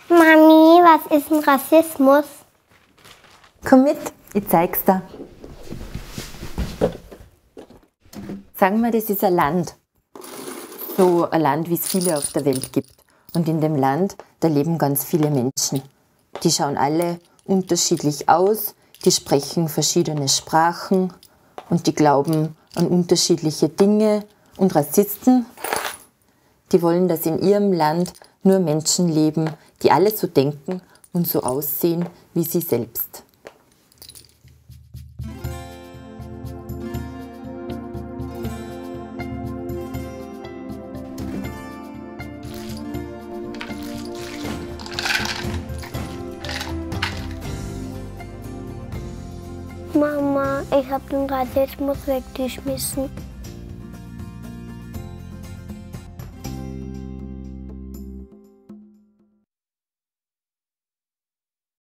Mami, was ist ein Rassismus? Komm mit, ich zeig's dir. Sagen wir, das ist ein Land. So ein Land, wie es viele auf der Welt gibt. Und in dem Land, da leben ganz viele Menschen. Die schauen alle unterschiedlich aus, die sprechen verschiedene Sprachen und die glauben an unterschiedliche Dinge. Und Rassisten, die wollen, dass in ihrem Land nur Menschen leben, die alle so denken und so aussehen wie sie selbst. Mama, ich habe den Rassismus weggeschmissen.